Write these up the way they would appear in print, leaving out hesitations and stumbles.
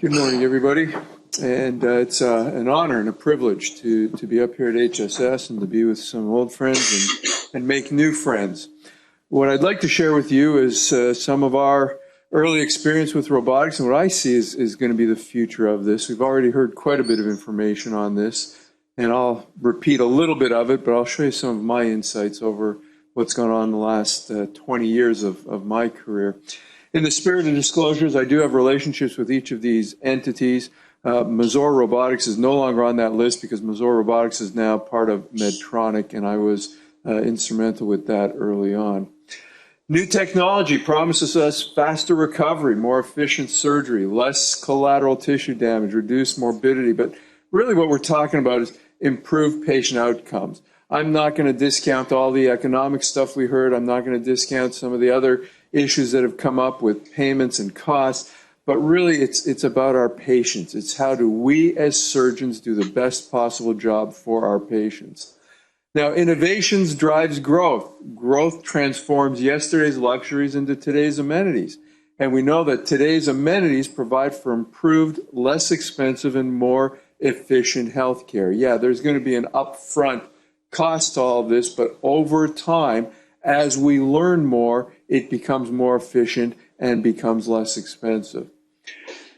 Good morning, everybody. And it's an honor and a privilege to be up here at HSS and to be with some old friends and make new friends. What I'd like to share with you is some of our early experience with robotics and what I see is going to be the future of this. We've already heard quite a bit of information on this, and I'll repeat a little bit of it, but I'll show you some of my insights over what's gone on in the last 20 years of my career. In the spirit of disclosures, I do have relationships with each of these entities. Isador Robotics is no longer on that list because Isador Robotics is now part of Medtronic, and I was instrumental with that early on. New technology promises us faster recovery, more efficient surgery, less collateral tissue damage, reduced morbidity, but really what we're talking about is improved patient outcomes. I'm not going to discount all the economic stuff we heard. I'm not going to discount some of the other issues that have come up with payments and costs, but really it's about our patients. It's how do we as surgeons do the best possible job for our patients. Now, innovations drives growth. Growth transforms yesterday's luxuries into today's amenities. And we know that today's amenities provide for improved, less expensive, and more efficient healthcare. Yeah, there's going to be an upfront cost to all of this, but over time, as we learn more, it becomes more efficient and becomes less expensive.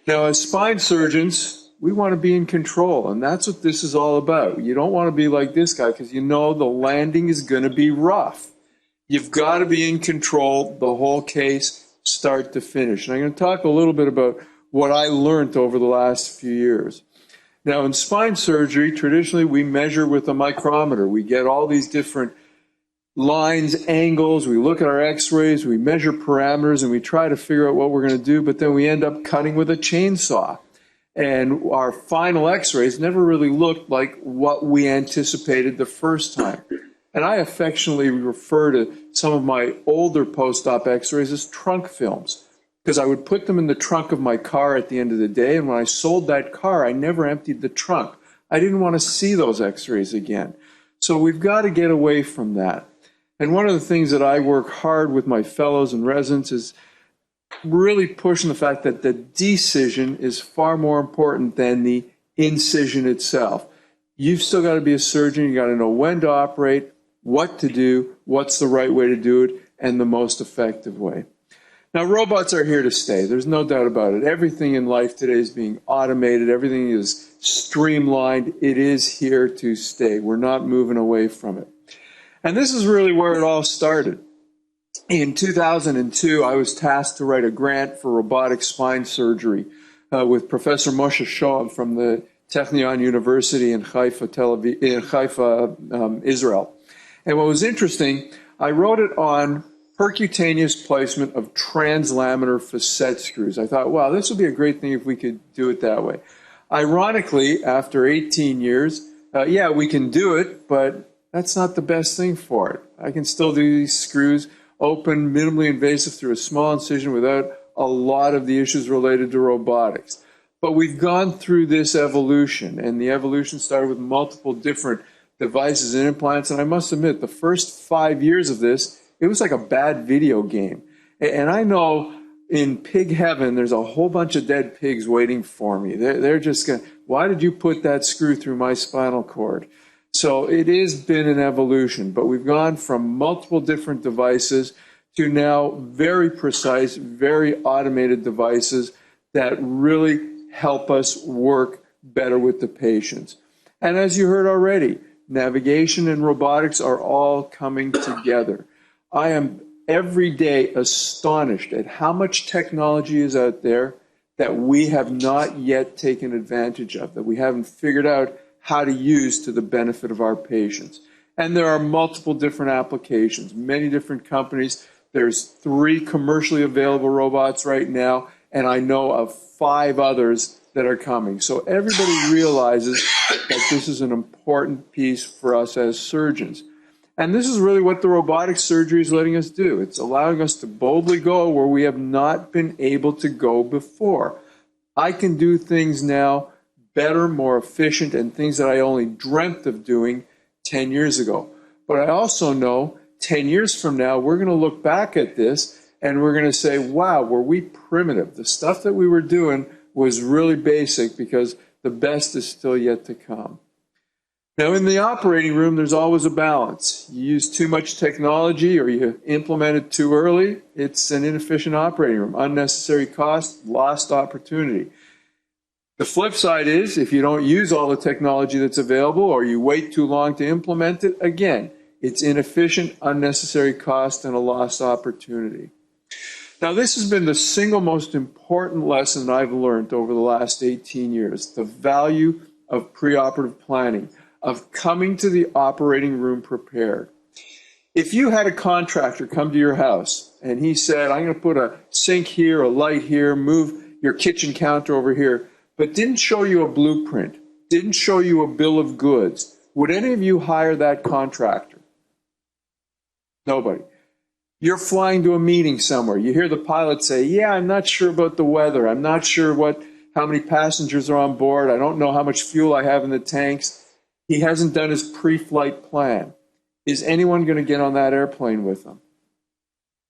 Now, as spine surgeons, we want to be in control, and that's what this is all about. You don't want to be like this guy because you know the landing is going to be rough. You've got to be in control the whole case, start to finish. And I'm going to talk a little bit about what I learned over the last few years. Now, in spine surgery, traditionally we measure with a micrometer. We get all these different lines, angles, we look at our x-rays, we measure parameters, and we try to figure out what we're going to do, but then we end up cutting with a chainsaw. And our final x-rays never really looked like what we anticipated the first time. And I affectionately refer to some of my older post-op x-rays as trunk films, because I would put them in the trunk of my car at the end of the day, and when I sold that car, I never emptied the trunk. I didn't want to see those x-rays again. So we've got to get away from that. And one of the things that I work hard with my fellows and residents is really pushing the fact that the decision is far more important than the incision itself. You've still got to be a surgeon. You got to know when to operate, what to do, what's the right way to do it, and the most effective way. Now, robots are here to stay. There's no doubt about it. Everything in life today is being automated. Everything is streamlined. It is here to stay. We're not moving away from it. And this is really where it all started. In 2002, I was tasked to write a grant for robotic spine surgery with Professor Moshe Shoam from the Technion University in Haifa, Israel. And what was interesting, I wrote it on percutaneous placement of translaminar facet screws. I thought, wow, this would be a great thing if we could do it that way. Ironically, after 18 years, yeah, we can do it, but that's not the best thing for it. I can still do these screws open, minimally invasive through a small incision without a lot of the issues related to robotics. But we've gone through this evolution, and the evolution started with multiple different devices and implants. And I must admit, the first 5 years of this, it was like a bad video game. And I know in pig heaven, there's a whole bunch of dead pigs waiting for me. They're just going, why did you put that screw through my spinal cord? So it has been an evolution, but we've gone from multiple different devices to now very precise, very automated devices that really help us work better with the patients. And as you heard already, navigation and robotics are all coming together. I am every day astonished at how much technology is out there that we have not yet taken advantage of, that we haven't figured out how to use to the benefit of our patients. And there are multiple different applications, many different companies. There's 3 commercially available robots right now, and I know of 5 others that are coming. So everybody realizes that this is an important piece for us as surgeons. And this is really what the robotic surgery is letting us do. It's allowing us to boldly go where we have not been able to go before. I can do things now better, more efficient, and things that I only dreamt of doing 10 years ago. But I also know 10 years from now, we're going to look back at this and we're going to say, wow, were we primitive? The stuff that we were doing was really basic because the best is still yet to come. Now, in the operating room, there's always a balance. You use too much technology or you implement it too early, it's an inefficient operating room. Unnecessary cost, lost opportunity. The flip side is, if you don't use all the technology that's available or you wait too long to implement it, again, it's inefficient, unnecessary cost, and a lost opportunity. Now, this has been the single most important lesson I've learned over the last 18 years, the value of preoperative planning, of coming to the operating room prepared. If you had a contractor come to your house and he said, I'm going to put a sink here, a light here, move your kitchen counter over here, but didn't show you a blueprint, didn't show you a bill of goods, would any of you hire that contractor? Nobody. You're flying to a meeting somewhere. You hear the pilot say, yeah, I'm not sure about the weather. I'm not sure how many passengers are on board. I don't know how much fuel I have in the tanks. He hasn't done his pre-flight plan. Is anyone going to get on that airplane with him?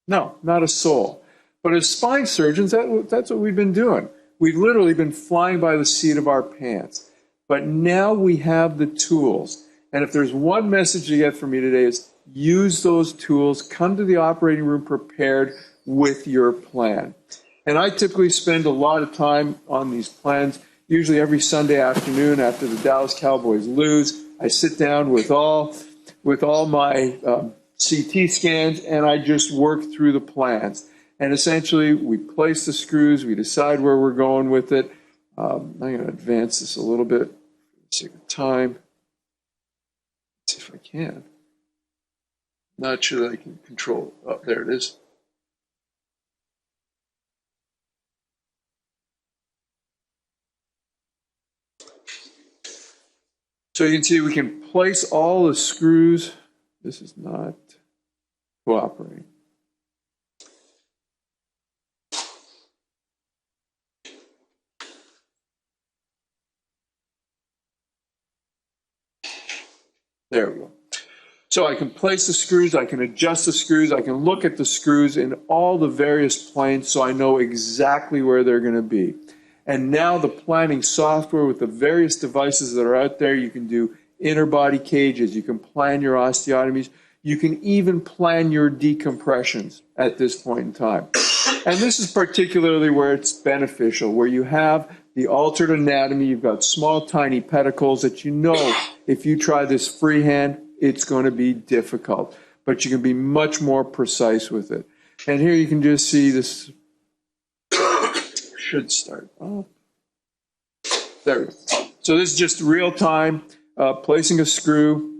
No, not a soul. But as spine surgeons, that's what we've been doing. We've literally been flying by the seat of our pants. But now we have the tools. And if there's one message you get from me today is use those tools, come to the operating room prepared with your plan. And I typically spend a lot of time on these plans. Usually every Sunday afternoon after the Dallas Cowboys lose, I sit down with all my CT scans and I just work through the plans. And essentially we place the screws, we decide where we're going with it. I'm going to advance this a little bit for the sake of time. Let's see if I can. Not sure that I can control it. Oh, there it is. So you can see we can place all the screws. This is not cooperating. There we go. So I can place the screws, I can adjust the screws, I can look at the screws in all the various planes so I know exactly where they're going to be. And now the planning software with the various devices that are out there, you can do interbody cages, you can plan your osteotomies, you can even plan your decompressions at this point in time. And this is particularly where it's beneficial, where you have the altered anatomy, you've got small tiny pedicles that you know if you try this freehand, it's going to be difficult, but you can be much more precise with it. And here you can just see this should start. Oh, there we go. So this is just real time placing a screw.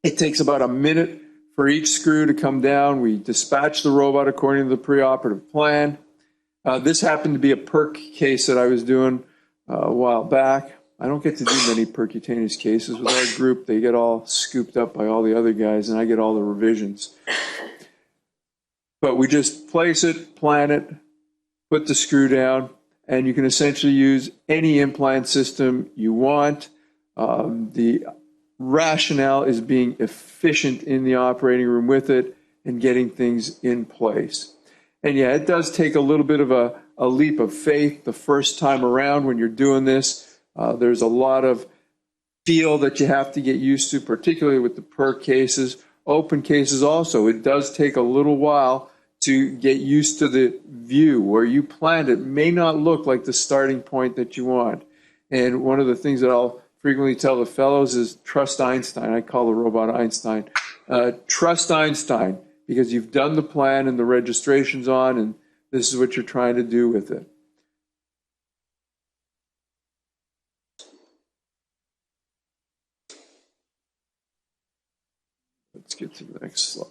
It takes about a minute for each screw to come down. We dispatch the robot according to the preoperative plan. This happened to be a perc case that I was doing a while back. I don't get to do many percutaneous cases with our group. They get all scooped up by all the other guys, and I get all the revisions. But we just place it, plan it, put the screw down, and you can essentially use any implant system you want. The rationale is being efficient in the operating room with it and getting things in place. And yeah, it does take a little bit of a leap of faith the first time around when you're doing this. There's a lot of feel that you have to get used to, particularly with the perc cases. Open cases also, it does take a little while to get used to the view. Where you planned it may not look like the starting point that you want. And one of the things that I'll frequently tell the fellows is trust Einstein. I call the robot Einstein. Trust Einstein, because you've done the plan and the registration's on, and this is what you're trying to do with it. Let's get to the next slide.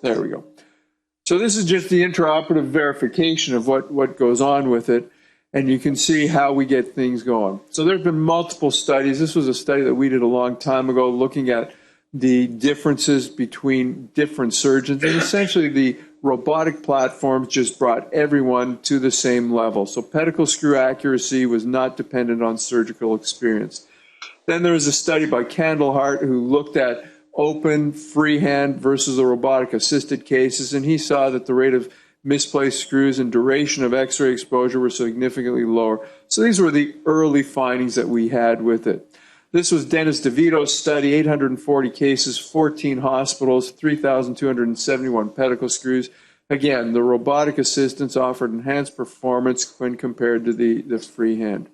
There we go. So this is just the intraoperative verification of what goes on with it, and you can see how we get things going. So there have been multiple studies. This was a study that we did a long time ago looking at the differences between different surgeons, and essentially the robotic platforms just brought everyone to the same level. So pedicle screw accuracy was not dependent on surgical experience. Then there was a study by Candlehart who looked at open freehand versus the robotic assisted cases, and he saw that the rate of misplaced screws and duration of X-ray exposure were significantly lower. So these were the early findings that we had with it. This was Dennis DeVito's study, 840 cases, 14 hospitals, 3,271 pedicle screws. Again, the robotic assistance offered enhanced performance when compared to the freehand.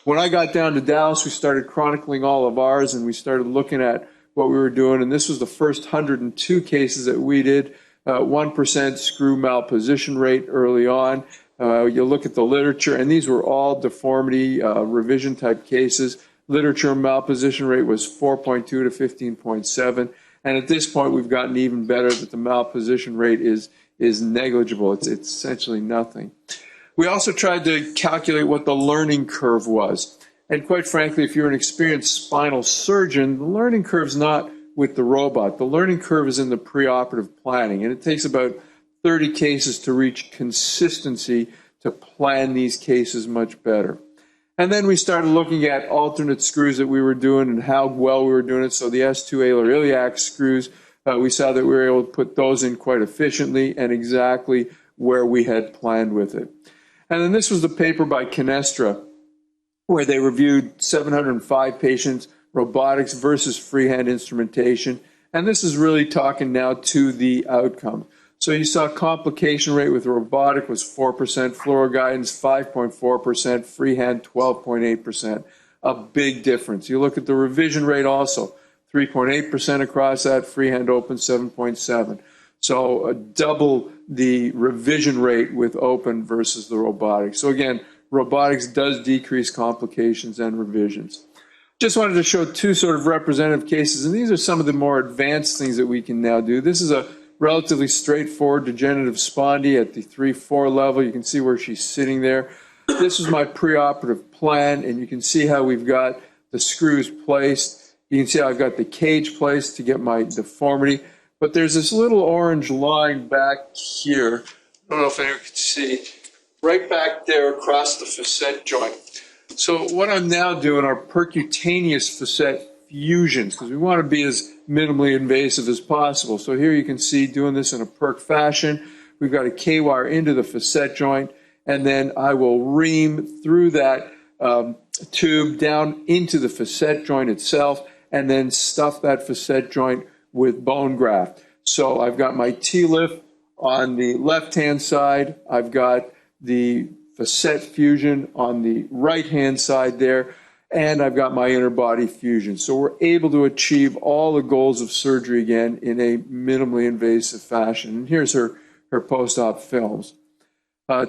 When I got down to Dallas, we started chronicling all of ours, and we started looking at what we were doing, and this was the first 102 cases that we did, 1% screw malposition rate early on. You look at the literature, and these were all deformity revision type cases. Literature malposition rate was 4.2 to 15.7, and at this point we've gotten even better that the malposition rate is negligible. It's essentially nothing. We also tried to calculate what the learning curve was. And quite frankly, if you're an experienced spinal surgeon, the learning curve's not with the robot. The learning curve is in the preoperative planning, and it takes about 30 cases to reach consistency to plan these cases much better. And then we started looking at alternate screws that we were doing and how well we were doing it. So the S2 alar iliac screws, we saw that we were able to put those in quite efficiently and exactly where we had planned with it. And then this was the paper by Kinestra, where they reviewed 705 patients, robotics versus freehand instrumentation. And this is really talking now to the outcome. So you saw complication rate with robotic was 4%, fluoro guidance 5.4%, freehand 12.8%. A big difference. You look at the revision rate also, 3.8% across that, freehand open 7.7. So double the revision rate with open versus the robotic. So again, robotics does decrease complications and revisions. Just wanted to show two sort of representative cases, and these are some of the more advanced things that we can now do. This is a relatively straightforward degenerative spondy at the 3-4 level. You can see where she's sitting there. This is my preoperative plan, and you can see how we've got the screws placed. You can see how I've got the cage placed to get my deformity. But there's this little orange line back here. I don't know if anyone can see. Right back there across the facet joint. So what I'm now doing are percutaneous facet fusions, because we want to be as minimally invasive as possible. So here you can see doing this in a perc fashion. We've got a K-wire into the facet joint, and then I will ream through that tube down into the facet joint itself, and then stuff that facet joint with bone graft. So I've got my T-lift on the left-hand side. I've got the facet fusion on the right-hand side there, and I've got my interbody fusion. So we're able to achieve all the goals of surgery again in a minimally invasive fashion. And here's her post-op films.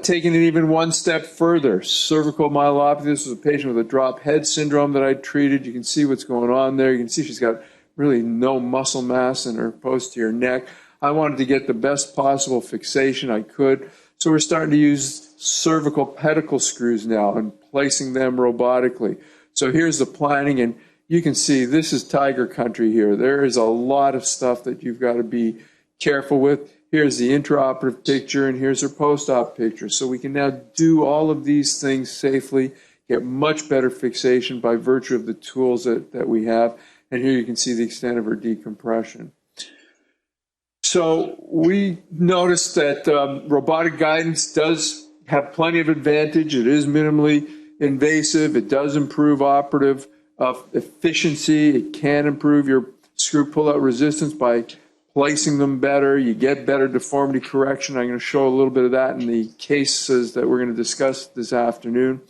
Taking it even one step further, cervical myelopathy. This was a patient with a drop head syndrome that I treated. You can see what's going on there. You can see she's got really no muscle mass in her posterior neck. I wanted to get the best possible fixation I could. So we're starting to use cervical pedicle screws now and placing them robotically. So here's the planning, and you can see this is tiger country here. There is a lot of stuff that you've got to be careful with. Here's the intraoperative picture, and here's her post-op picture. So we can now do all of these things safely, get much better fixation by virtue of the tools that we have. And here you can see the extent of her decompression. So we noticed that robotic guidance does have plenty of advantage. It is minimally invasive. It does improve operative efficiency. It can improve your screw pull-out resistance by placing them better. You get better deformity correction. I'm going to show a little bit of that in the cases that we're going to discuss this afternoon.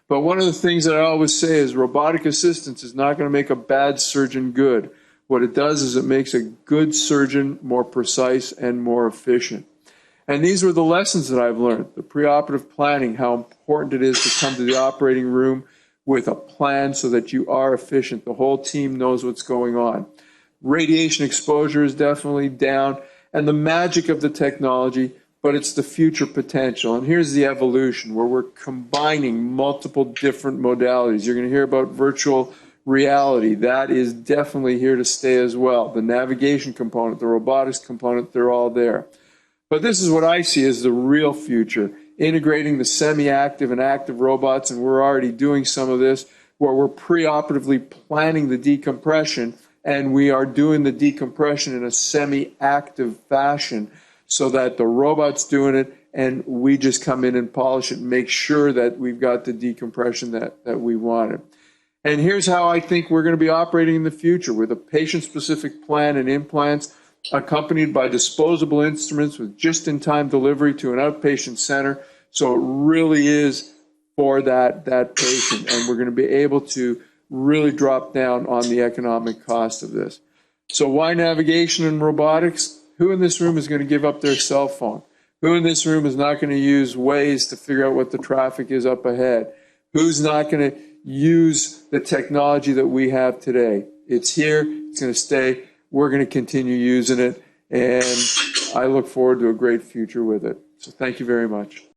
But one of the things that I always say is robotic assistance is not going to make a bad surgeon good. What it does is it makes a good surgeon more precise and more efficient. And these were the lessons that I've learned. The preoperative planning, how important it is to come to the operating room with a plan so that you are efficient. The whole team knows what's going on. Radiation exposure is definitely down, and the magic of the technology, but it's the future potential. And here's the evolution where we're combining multiple different modalities. You're going to hear about virtual reality. That is definitely here to stay as well. The navigation component, the robotics component, they're all there. But this is what I see as the real future, integrating the semi-active and active robots, and we're already doing some of this, where we're preoperatively planning the decompression, and we are doing the decompression in a semi-active fashion so that the robot's doing it and we just come in and polish it and make sure that we've got the decompression that we wanted. And here's how I think we're going to be operating in the future, with a patient-specific plan and implants accompanied by disposable instruments with just-in-time delivery to an outpatient center. So it really is for that patient, and we're going to be able to really drop down on the economic cost of this. So why navigation and robotics? Who in this room is going to give up their cell phone? Who in this room is not going to use Waze to figure out what the traffic is up ahead? Who's not going to use the technology that we have today? It's here. It's going to stay. We're going to continue using it. And I look forward to a great future with it. So thank you very much.